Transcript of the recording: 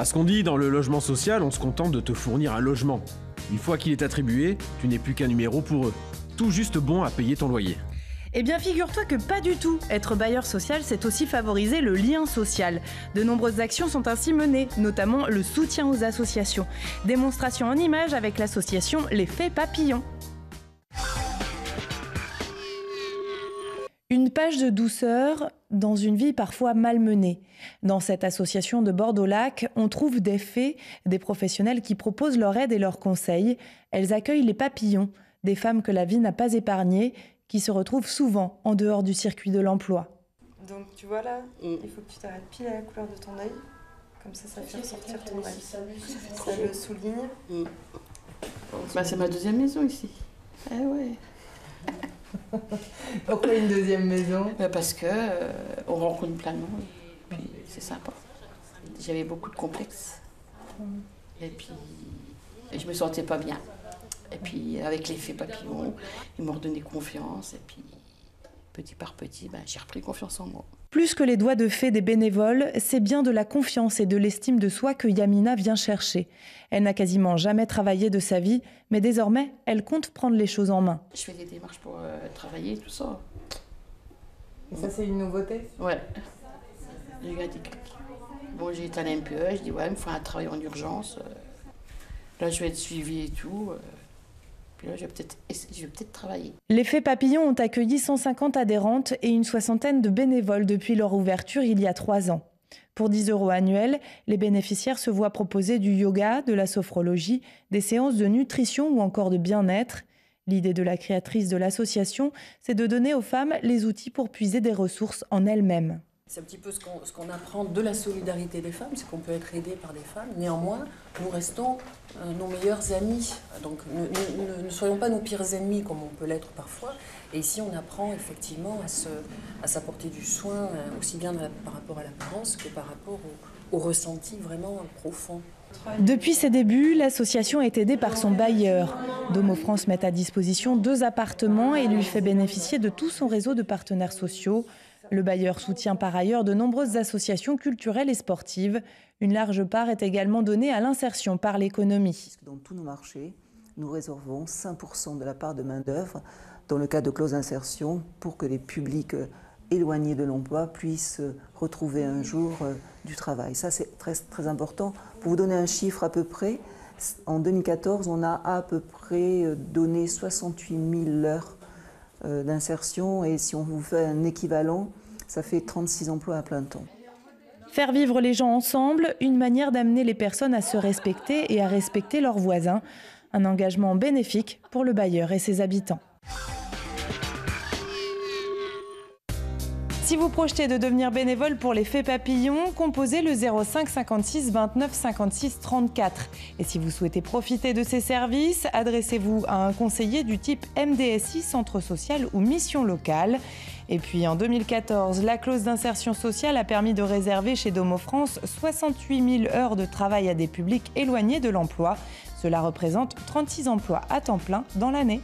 À ce qu'on dit, dans le logement social, on se contente de te fournir un logement. Une fois qu'il est attribué, tu n'es plus qu'un numéro pour eux. Tout juste bon à payer ton loyer. Eh bien, figure-toi que pas du tout. Être bailleur social, c'est aussi favoriser le lien social. De nombreuses actions sont ainsi menées, notamment le soutien aux associations. Démonstration en images avec l'association L'Effet Papillon. Une page de douceur dans une vie parfois malmenée. Dans cette association de Bordeaux-Lac, on trouve des fées, des professionnels qui proposent leur aide et leurs conseils. Elles accueillent les papillons, des femmes que la vie n'a pas épargnées, qui se retrouvent souvent en dehors du circuit de l'emploi. Donc tu vois là, il faut que tu t'arrêtes pile à la couleur de ton œil, comme ça fait ressortir ton œil. Ça le souligne. Bah, c'est ma deuxième maison ici. Eh ouais. Pourquoi une deuxième maison? Parce que on rencontre plein de monde, et puis c'est sympa. J'avais beaucoup de complexes. Et puis je me sentais pas bien. Et puis avec l'effet papillon, ils m'ont redonné confiance. Et puis petit par petit, j'ai repris confiance en moi. Plus que les doigts de fée des bénévoles, c'est bien de la confiance et de l'estime de soi que Yamina vient chercher. Elle n'a quasiment jamais travaillé de sa vie, mais désormais, elle compte prendre les choses en main. Je fais des démarches pour travailler, tout ça. Et ça, c'est une nouveauté? Ouais. J'ai gardé quelques. Bon, j'ai étalé un peu, je dis ouais, il me faut un travail en urgence. Là, je vais être suivie et tout. Puis là, je vais peut-être travailler. L'Effet Papillon ont accueilli 150 adhérentes et une soixantaine de bénévoles depuis leur ouverture il y a 3 ans. Pour 10 € annuels, les bénéficiaires se voient proposer du yoga, de la sophrologie, des séances de nutrition ou encore de bien-être. L'idée de la créatrice de l'association, c'est de donner aux femmes les outils pour puiser des ressources en elles-mêmes. C'est un petit peu ce qu'on apprend de la solidarité des femmes, c'est qu'on peut être aidé par des femmes. Néanmoins, nous restons nos meilleurs amis. Donc ne soyons pas nos pires ennemis comme on peut l'être parfois. Et ici, on apprend effectivement à s'apporter du soin, aussi bien par rapport à l'apparence que par rapport au ressenti vraiment profond. Depuis ses débuts, l'association est aidée par son bailleur. Domo France met à disposition 2 appartements et lui fait bénéficier de tout son réseau de partenaires sociaux. Le bailleur soutient par ailleurs de nombreuses associations culturelles et sportives. Une large part est également donnée à l'insertion par l'économie. Dans tous nos marchés, nous réservons 5% de la part de main-d'œuvre dans le cadre de clause d'insertion pour que les publics éloignés de l'emploi puissent retrouver un jour du travail. Ça, c'est très, très important. Pour vous donner un chiffre à peu près, en 2014, on a à peu près donné 68 000 heures d'insertion et si on vous fait un équivalent, ça fait 36 emplois à plein temps. Faire vivre les gens ensemble, une manière d'amener les personnes à se respecter et à respecter leurs voisins. Un engagement bénéfique pour le bailleur et ses habitants. Si vous projetez de devenir bénévole pour l'Effet Papillon, composez le 05 56 29 56 34. Et si vous souhaitez profiter de ces services, adressez-vous à un conseiller du type MDSI, Centre social ou mission locale. Et puis en 2014, la clause d'insertion sociale a permis de réserver chez Domo France 68 000 heures de travail à des publics éloignés de l'emploi. Cela représente 36 emplois à temps plein dans l'année.